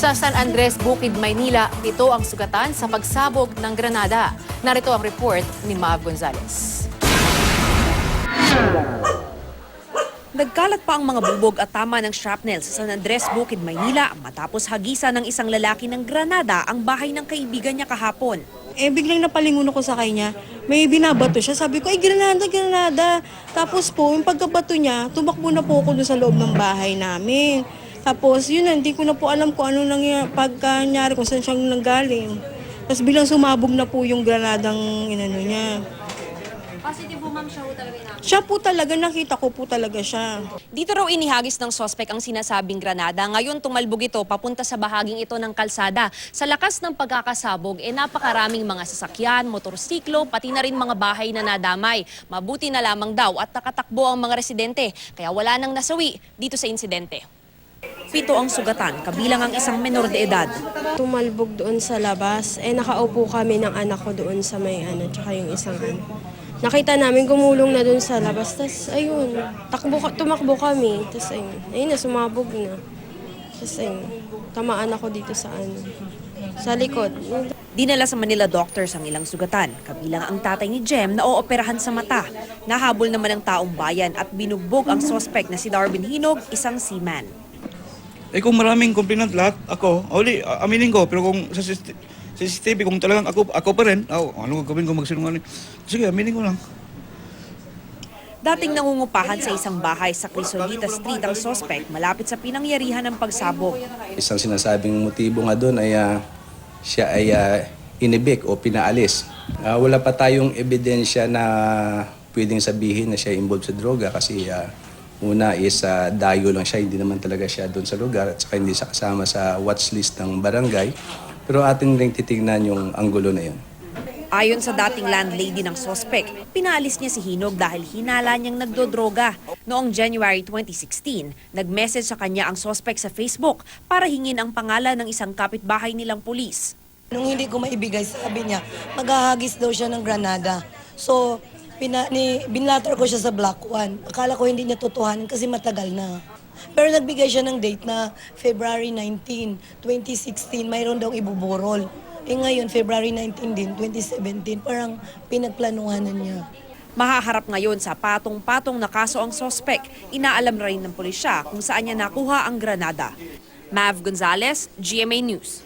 Sa San Andres, Bukid, Maynila, 7 ang sugatan sa pagsabog ng granada. Narito ang report ni Mav Gonzalez. Nagkalat pa ang mga bubog at tama ng shrapnel sa San Andres, Bukid, Maynila matapos hagisan ng isang lalaki ng granada ang bahay ng kaibigan niya kahapon. Biglang napalingon ako sa kanya, may binabato siya. Sabi ko, granada, granada. Tapos po, yung pagkabato niya, tumakbo na po ako doon sa loob ng bahay namin. Tapos yun na, hindi ko na po alam kung ano pagkanyari, kung saan siyang nanggaling. Tapos bilang sumabog na po yung granadang inano niya. Positive po ma'am, siya po talaga na. Siya po talaga, nakita ko po talaga siya. Dito raw inihagis ng sospek ang sinasabing granada. Ngayon tumalbog ito papunta sa bahaging ito ng kalsada. Sa lakas ng pagkakasabog, napakaraming mga sasakyan, motorsiklo, pati na rin mga bahay na nadamay. Mabuti na lamang daw at nakatakbo ang mga residente. Kaya wala nang nasawi dito sa insidente. 7 ang sugatan, kabilang ang isang menor de edad. Tumalbog doon sa labas, nakaupo kami ng anak ko doon sa may tsaka yung isang Nakita namin gumulong na doon sa labas, tas ayun, tumakbo kami, tas ayun na, sumabog na. Tas ayun, tamaan ako dito sa sa likod. Dinala sa Manila doctors ang ilang sugatan, kabilang ang tatay ni Jem na ooperahan sa mata. Nahabol naman ng taong bayan at binugbog ang suspect na si Darwin Hinog, isang seaman. Kung maraming complainant lahat, ako, aminin ko, pero kung sa CCTV, kung talagang ako pa rin, ano gagawin ko magsinungaling? Sige, aminin ko lang. Dating nangungupahan sa isang bahay sa Crisolita Street ang suspect malapit sa pinangyarihan ng pagsabog. Isang sinasabing motibo nga doon ay siya ay inibik o pinaalis. Wala pa tayong ebidensya na pwedeng sabihin na siya involved sa droga kasi una is dayo lang siya, hindi naman talaga siya doon sa lugar at saka hindi siya kasama sa watch list ng barangay. Pero atin ring titignan yung anggulo na yun. Ayon sa dating landlady ng suspect, pinaalis niya si Hinog dahil hinala niyang nagdodroga. Noong January 2016, nag-message sa kanya ang suspect sa Facebook para hingin ang pangalan ng isang kapitbahay nilang pulis. Nung hindi ko maibigay, sabi niya, maghahagis daw siya ng granada. So, binlatter ko siya sa Block 1. Akala ko hindi niya totohanan kasi matagal na. Pero nagbigay siya ng date na February 19, 2016, mayroon daw ibuburol. Ngayon, February 19 din, 2017, parang pinagplanuhan niya. Mahaharap ngayon sa patong-patong na kaso ang suspect. Inaalam rin ng pulisya kung saan niya nakuha ang granada. Mav Gonzalez, GMA News.